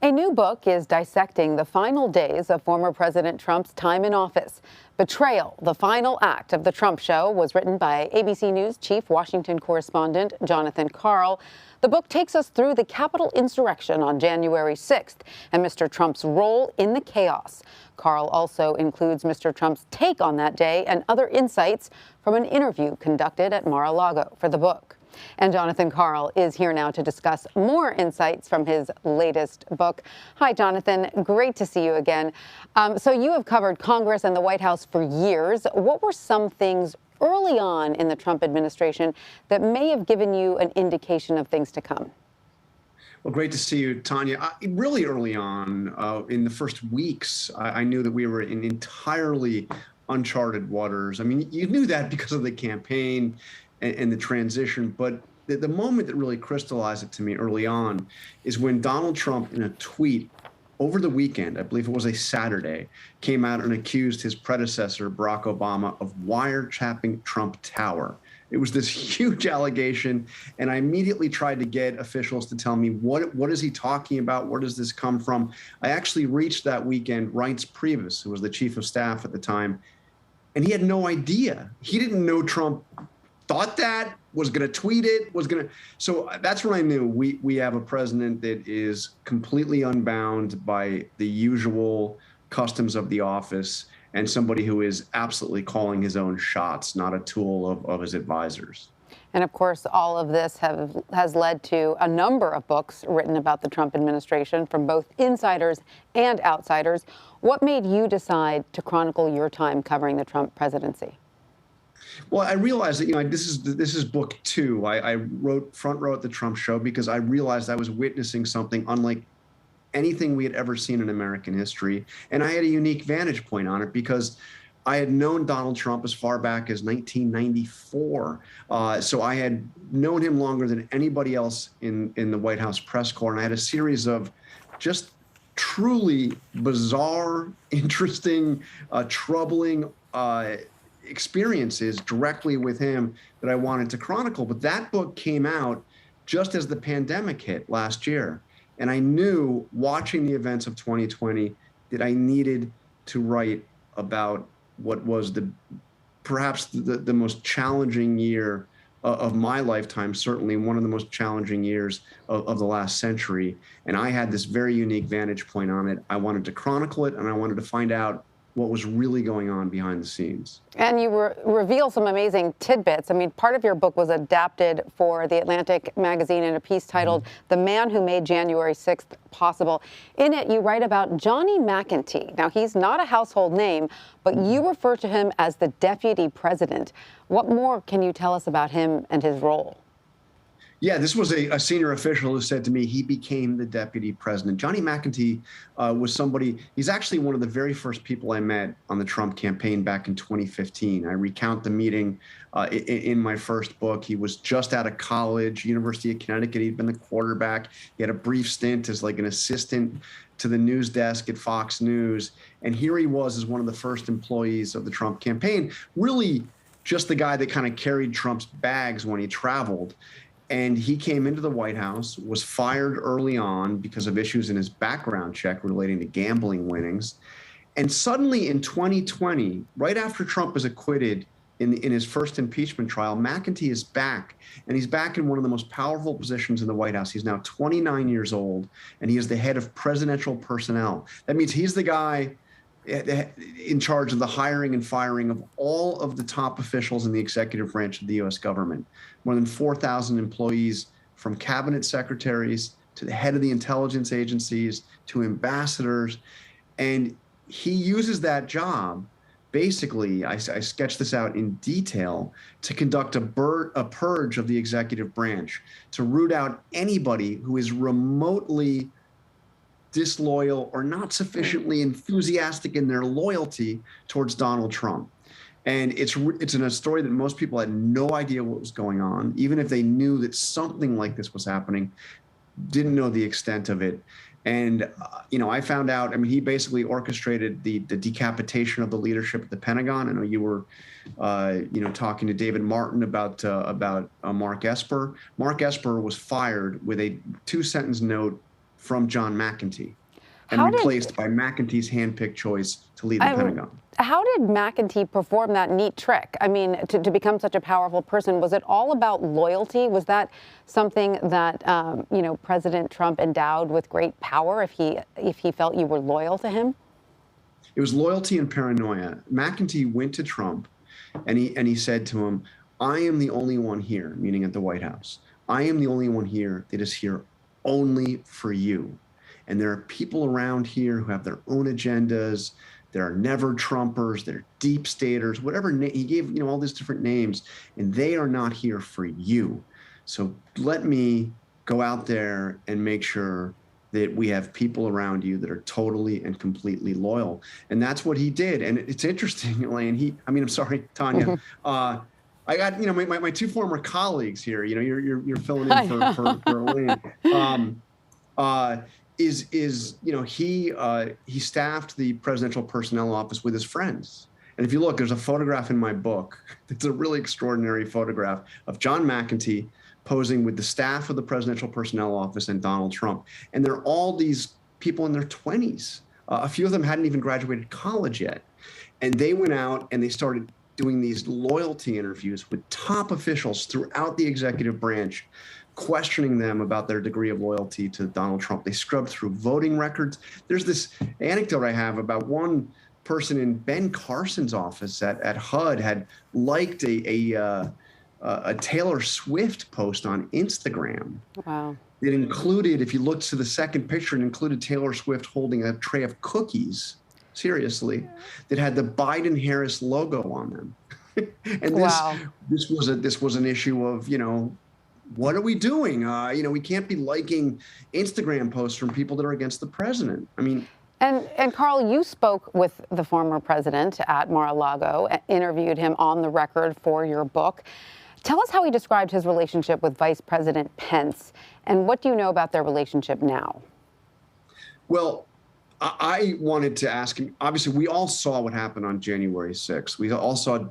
A new book is dissecting the final days of former President Trump's time in office. Betrayal, the final act of the Trump show, was written by ABC News chief Washington correspondent Jonathan Karl. The book takes us through the Capitol insurrection on January 6th and Mr. Trump's role in the chaos. Karl also includes Mr. Trump's take on that day and other insights from an interview conducted at Mar-a-Lago for the book. And Jonathan Karl is here now to discuss more insights from his latest book. Hi, Jonathan. Great to see you again. So you have covered Congress and the White House for years. What were some things early on in the Trump administration that may have given you an indication of things to come? Well, great to see you, Tanya. Really early on, in the first weeks, I knew that we were in entirely uncharted waters. I mean, you knew that because of the campaign and the transition, but the moment that really crystallized it to me early on is when Donald Trump, in a tweet over the weekend, I believe it was a Saturday, came out and accused his predecessor, Barack Obama, of wiretapping Trump Tower. It was this huge allegation, and I immediately tried to get officials to tell me what is he talking about? Where does this come from? I actually reached that weekend Reince Priebus, who was the chief of staff at the time, and he had no idea. He didn't know Trump thought that, was going to tweet it, so that's when I knew we have a president that is completely unbound by the usual customs of the office and somebody who is absolutely calling his own shots, not a tool of his advisors. And of course, all of this has led to a number of books written about the Trump administration from both insiders and outsiders. What made you decide to chronicle your time covering the Trump presidency? Well, I realized that, this is book two. I wrote front row at the Trump show because I realized I was witnessing something unlike anything we had ever seen in American history. And I had a unique vantage point on it because I had known Donald Trump as far back as 1994. So I had known him longer than anybody else in the White House press corps. And I had a series of just truly bizarre, interesting, troubling experiences directly with him that I wanted to chronicle. But that book came out just as the pandemic hit last year. And I knew, watching the events of 2020, that I needed to write about what was perhaps the most challenging year of my lifetime, certainly one of the most challenging years of the last century. And I had this very unique vantage point on it. I wanted to chronicle it, and I wanted to find out what was really going on behind the scenes. And you reveal some amazing tidbits. I mean, part of your book was adapted for The Atlantic magazine in a piece titled "The Man Who Made January 6th Possible." In it, you write about Johnny McEntee. Now, he's not a household name, but you refer to him as the deputy president. What more can you tell us about him and his role? Yeah, this was a senior official who said to me he became the deputy president. Johnny McEntee was somebody, he's actually one of the very first people I met on the Trump campaign back in 2015. I recount the meeting in my first book. He was just out of college, University of Connecticut. He'd been the quarterback. He had a brief stint as like an assistant to the news desk at Fox News. And here he was as one of the first employees of the Trump campaign, really just the guy that kind of carried Trump's bags when he traveled. And he came into the White House, was fired early on because of issues in his background check relating to gambling winnings. And suddenly in 2020, right after Trump was acquitted in his first impeachment trial, McEntee is back. And he's back in one of the most powerful positions in the White House. He's now 29 years old, and he is the head of presidential personnel. That means he's the guy in charge of the hiring and firing of all of the top officials in the executive branch of the U.S. government. More than 4,000 employees, from cabinet secretaries to the head of the intelligence agencies to ambassadors. And he uses that job, basically, I sketched this out in detail, to conduct a purge of the executive branch, to root out anybody who is remotely disloyal or not sufficiently enthusiastic in their loyalty towards Donald Trump. And it's in a story that most people had no idea what was going on, even if they knew that something like this was happening, didn't know the extent of it. And, I found out, he basically orchestrated the decapitation of the leadership at the Pentagon. I know you were, talking to David Martin about Mark Esper. Mark Esper was fired with a 2-sentence note from John McEntee and How replaced by McEntee's handpicked choice to lead the Pentagon. How did McEntee perform that neat trick? I mean, to become such a powerful person, was it all about loyalty? Was that something that President Trump endowed with great power if he felt you were loyal to him? It was loyalty and paranoia. McEntee went to Trump and he said to him, I am the only one here, meaning at the White House. I am the only one here that is here only for you. And there are people around here who have their own agendas. There are never Trumpers, they're deep staters, whatever. He gave all these different names, and they are not here for you. So let me go out there and make sure that we have people around you that are totally and completely loyal. And that's what he did. And it's interesting, Elaine, I'm sorry, Tanya. I got, my two former colleagues here, you're filling in for Elaine. He staffed the presidential personnel office with his friends. And if you look, there's a photograph in my book. It's a really extraordinary photograph of John McEntee posing with the staff of the presidential personnel office and Donald Trump. And they're all these people in their 20s. A few of them hadn't even graduated college yet. And they went out and they started doing these loyalty interviews with top officials throughout the executive branch, questioning them about their degree of loyalty to Donald Trump. They scrubbed through voting records. There's this anecdote I have about one person in Ben Carson's office at HUD had liked a Taylor Swift post on Instagram. Wow. It included, if you look to the second picture, it included Taylor Swift holding a tray of cookies, seriously, that had the Biden-Harris logo on them. And this was an issue of, what are we doing? We can't be liking Instagram posts from people that are against the president. And Karl, you spoke with the former president at Mar-a-Lago, interviewed him on the record for your book. Tell us how he described his relationship with Vice President Pence, and what do you know about their relationship now? Well, I wanted to ask him, obviously, we all saw what happened on January 6th. We all saw,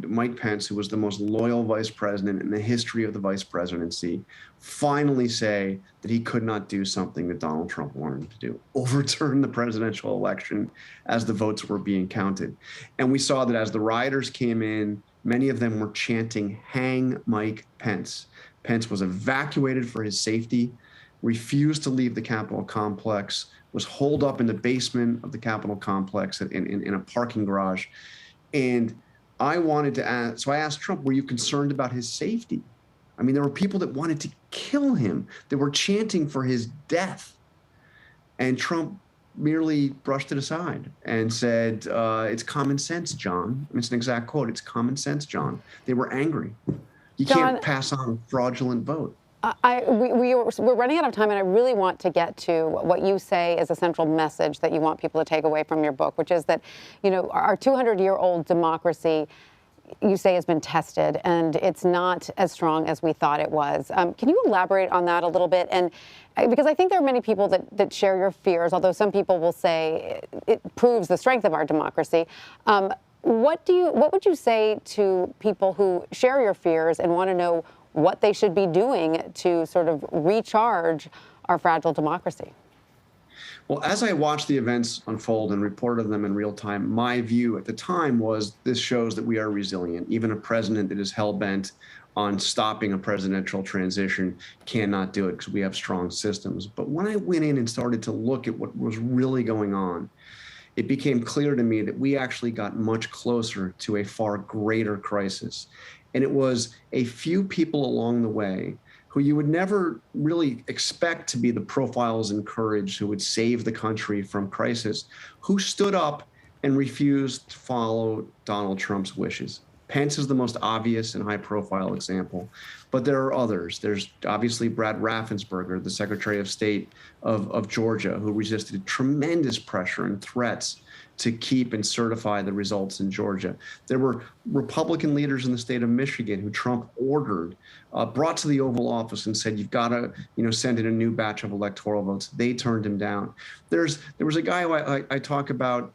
Mike Pence, who was the most loyal vice president in the history of the vice presidency, finally say that he could not do something that Donald Trump wanted him to do, overturn the presidential election as the votes were being counted. And we saw that as the rioters came in, many of them were chanting, "Hang Mike Pence." Pence was evacuated for his safety, refused to leave the Capitol complex, was holed up in the basement of the Capitol complex in a parking garage. And I wanted to ask, so I asked Trump, were you concerned about his safety? There were people that wanted to kill him, that were chanting for his death. And Trump merely brushed it aside and said, it's common sense, John. It's an exact quote. It's common sense, John. They were angry. You can't pass on a fraudulent vote. We're running out of time, and I really want to get to what you say is a central message that you want people to take away from your book, which is that, our 200-year-old democracy, you say, has been tested, and it's not as strong as we thought it was. Can you elaborate on that a little bit? And because I think there are many people that share your fears, although some people will say it proves the strength of our democracy. What would you say to people who share your fears and want to know what they should be doing to sort of recharge our fragile democracy? Well, as I watched the events unfold and reported them in real time, my view at the time was this shows that we are resilient. Even a president that is hell-bent on stopping a presidential transition cannot do it because we have strong systems. But when I went in and started to look at what was really going on, it became clear to me that we actually got much closer to a far greater crisis. And it was a few people along the way who you would never really expect to be the profiles and courage who would save the country from crisis, who stood up and refused to follow Donald Trump's wishes. Pence is the most obvious and high-profile example, but there are others. There's obviously Brad Raffensperger, the Secretary of State of Georgia, who resisted tremendous pressure and threats to keep and certify the results in Georgia. There were Republican leaders in the state of Michigan who Trump ordered, brought to the Oval Office and said, you've got to, send in a new batch of electoral votes. They turned him down. There was a guy who I talk about,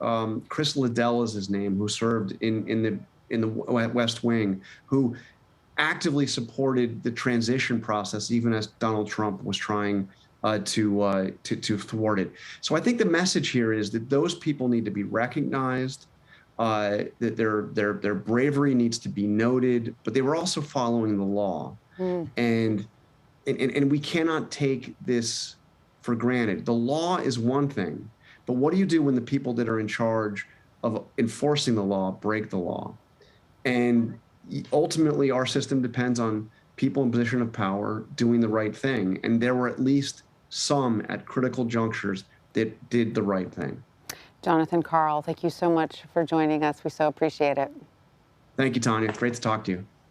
Chris Liddell is his name, who served in the West Wing, who actively supported the transition process, even as Donald Trump was trying to thwart it. So I think the message here is that those people need to be recognized, that their bravery needs to be noted, but they were also following the law. And we cannot take this for granted. The law is one thing, but what do you do when the people that are in charge of enforcing the law break the law? And ultimately, our system depends on people in position of power doing the right thing. And there were at least some at critical junctures that did the right thing. Jonathan Karl, thank you so much for joining us. We so appreciate it. Thank you, Tanya. Great to talk to you.